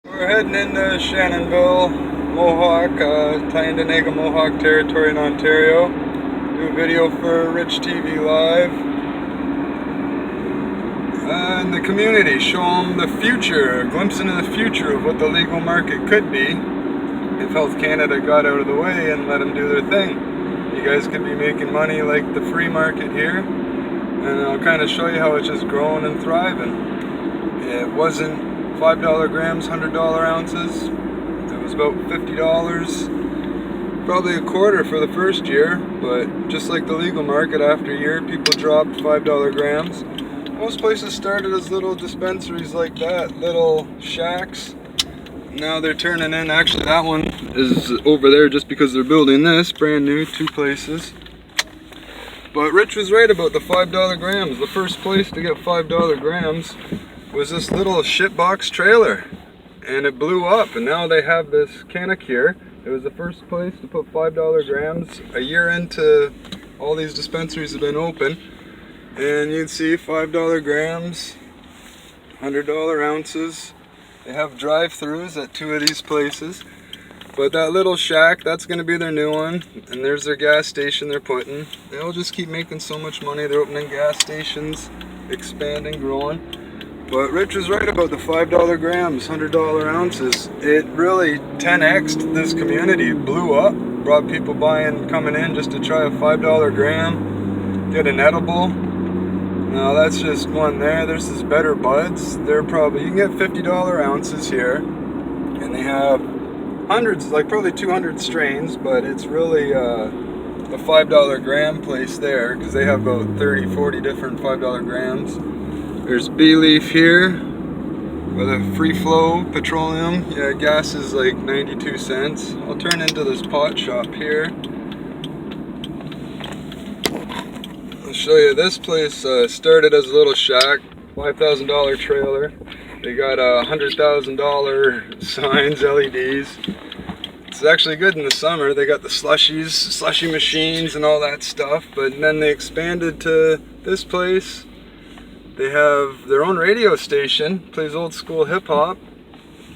We're heading into Shannonville, Mohawk, Tyendinaga Mohawk territory in Ontario. Do a video for Rich TV Live. In the community, show them the future, a glimpse into the future of what the legal market could be if Health Canada got out of the way and let them do their thing. You guys could be making money like the free market here, and I'll kind of show you how it's just growing and thriving. It wasn't $5 grams, $100 ounces. It was about $50, probably a quarter for the first year, but just like the legal market, after a year, people dropped $5 grams. Most places started as little dispensaries like that, little shacks. Now they're turning in, actually that one is over there just because they're building this, brand new, 2 places. But Rich was right about the $5 grams. The first place to get $5 grams was this little shitbox trailer, and it blew up, and now they have this Canuck here. It was the first place to put $5 grams. A year into, all these dispensaries have been open, and you'd see $5 grams, $100 ounces. They have drive-throughs at 2 of these places, but that little shack, that's going to be their new one, and there's their gas station they're putting. They'll just keep making so much money. They're opening gas stations, expanding, growing. But Rich was right about the $5 grams, $100 ounces. It really 10x'd this community, blew up, brought people coming in just to try a $5 gram, get an edible. Now that's just one there. There's this Better Buds. They're probably, you can get $50 ounces here, and they have hundreds, like probably 200 strains, but it's really a $5 gram place there, because they have about 30, 40 different $5 grams. There's Bee Leaf here with a free flow petroleum. Yeah, gas is like 92 cents. I'll turn into this pot shop here. I'll show you, this place started as a little shack, $5,000 trailer. They got $100,000 signs, LEDs. It's actually good in the summer. They got the slushy machines and all that stuff, but then they expanded to this place. They have their own radio station, plays old school hip hop,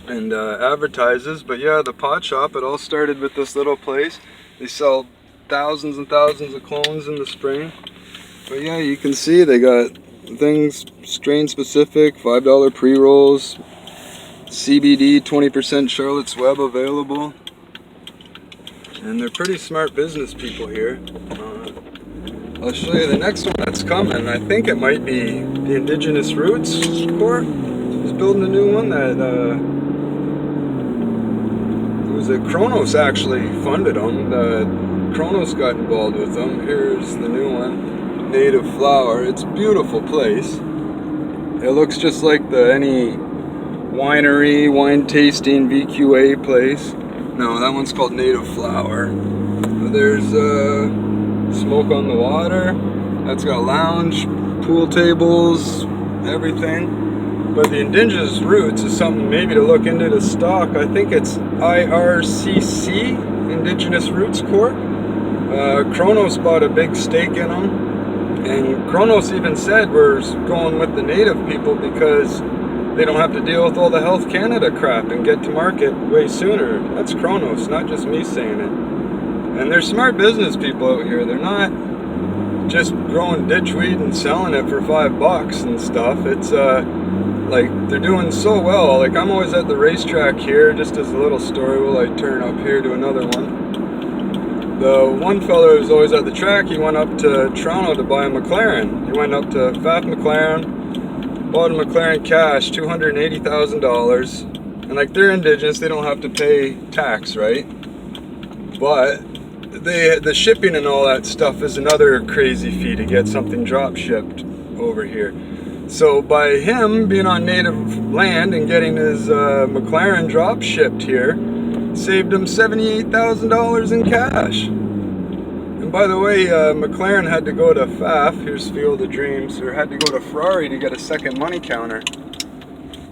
and advertises. But yeah, the pot shop, it all started with this little place. They sell thousands and thousands of clones in the spring. But yeah, you can see they got things strain specific, $5 pre-rolls, CBD 20% Charlotte's Web available. And they're pretty smart business people here. I'll show you the next one that's coming. I think it might be the Indigenous Roots Corps is building a new one that it was Kronos actually funded them. Kronos got involved with them. Here's the new one, Native Flower. It's a beautiful place. It looks just like any winery, wine tasting, VQA place. No, that one's called Native Flower. There's Smoke on the Water. That's got a lounge, pool tables, everything. But the Indigenous Roots is something maybe to look into the stock. I think it's IRCC, Indigenous Roots Corp. Kronos bought a big stake in them. And Kronos even said we're going with the native people because they don't have to deal with all the Health Canada crap and get to market way sooner. That's Kronos, not just me saying it. And they're smart business people out here. They're not just growing ditchweed and selling it for $5 and stuff. It's like they're doing so well. Like I'm always at the racetrack here, just as a little story while I turn up here to another one. The one fellow who's always at the track, he went up to Toronto to buy a McLaren. He went up to Pfaff McLaren, bought a McLaren cash, $280,000. And like they're Indigenous, they don't have to pay tax, right? But the shipping and all that stuff is another crazy fee to get something drop shipped over here. So by him being on native land and getting his McLaren drop shipped here, saved him $78,000 in cash. And by the way, McLaren had to go to Pfaff, here's Field of Dreams, or had to go to Ferrari to get a second money counter.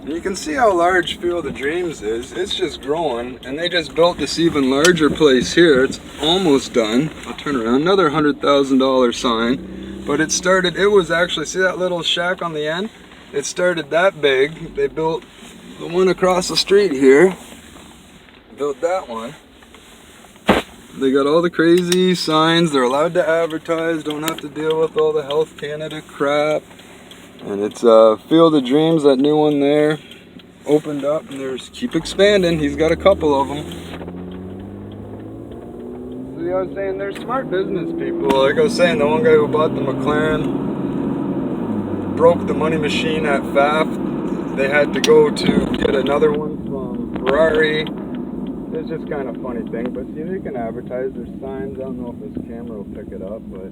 And you can see how large Field of Dreams is. It's just growing, and they just built this even larger place here. It's almost done. I'll turn around, another $100,000 sign. But it was actually, see that little shack on the end? It started that big. They built the one across the street here, built that one. They got all the crazy signs, they're allowed to advertise, don't have to deal with all the Health Canada crap. And it's Field of Dreams, that new one there, opened up, and there's keep expanding. He's got a couple of them. See, I was saying, they're smart business people. Like I was saying, the one guy who bought the McLaren broke the money machine at FAF. They had to go to get another one from Ferrari. It's just kind of a funny thing, but see, they can advertise their signs. I don't know if this camera will pick it up, but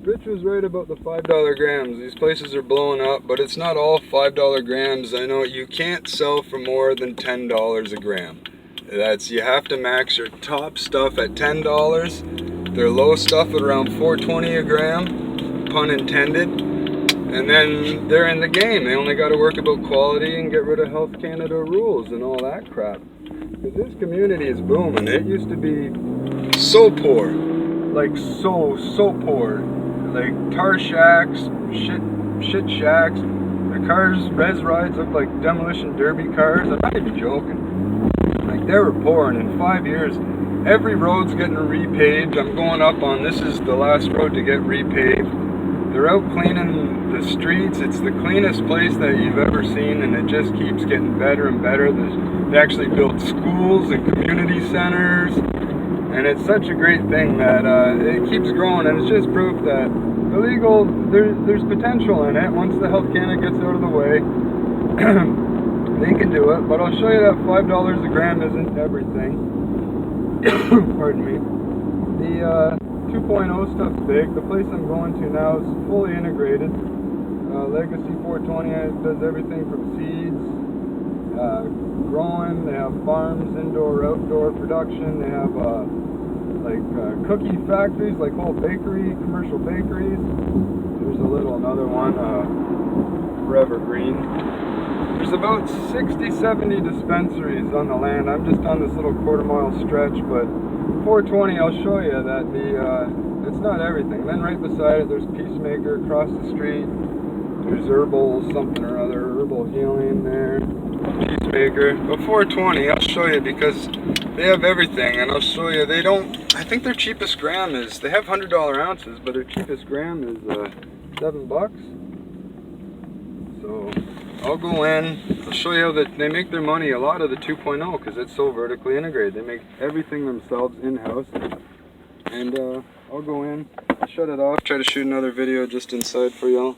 Rich was right about the $5 grams. These places are blowing up, but it's not all $5 grams. I know you can't sell for more than $10 a gram. You have to max your top stuff at $10. Their low stuff at around $4.20 a gram, pun intended. And then they're in the game. They only got to work about quality and get rid of Health Canada rules and all that crap. Because this community is booming. It used to be so poor. Like so poor. Like tar shacks, shit shacks. The cars, res rides look like demolition derby cars. I'm not even joking. Like they were poor, and in 5 years, every road's getting repaved. I'm going up on, this is the last road to get repaved. They're out cleaning the streets. It's the cleanest place that you've ever seen, and it just keeps getting better and better. They actually built schools and community centers, and it's such a great thing that it keeps growing, and it's just proof that illegal, there's potential in it. Once the Health Canada gets out of the way, they can do it. But I'll show you that $5 a gram isn't everything. Pardon me. The 2.0 stuff's big. The place I'm going to now is fully integrated. Legacy 420 does everything from seeds, growing. They have farms, indoor, outdoor production. They have cookie factories, like whole bakery, commercial bakeries. There's another one, Forever Green. There's about 60-70 dispensaries on the land. I'm just on this little quarter-mile stretch, but 420, I'll show you that it's not everything. Then right beside it, there's Peacemaker across the street. There's herbal something or other, herbal healing there. Peacemaker. But 420, I'll show you, because they have everything, and I'll show you. They don't. I think their cheapest gram is. They have $100 ounces, but their cheapest gram is $7. So I'll go in. I'll show you how they make their money. A lot of the 2.0, because it's so vertically integrated. They make everything themselves in-house. And I'll go in. I'll shut it off. Try to shoot another video just inside for y'all.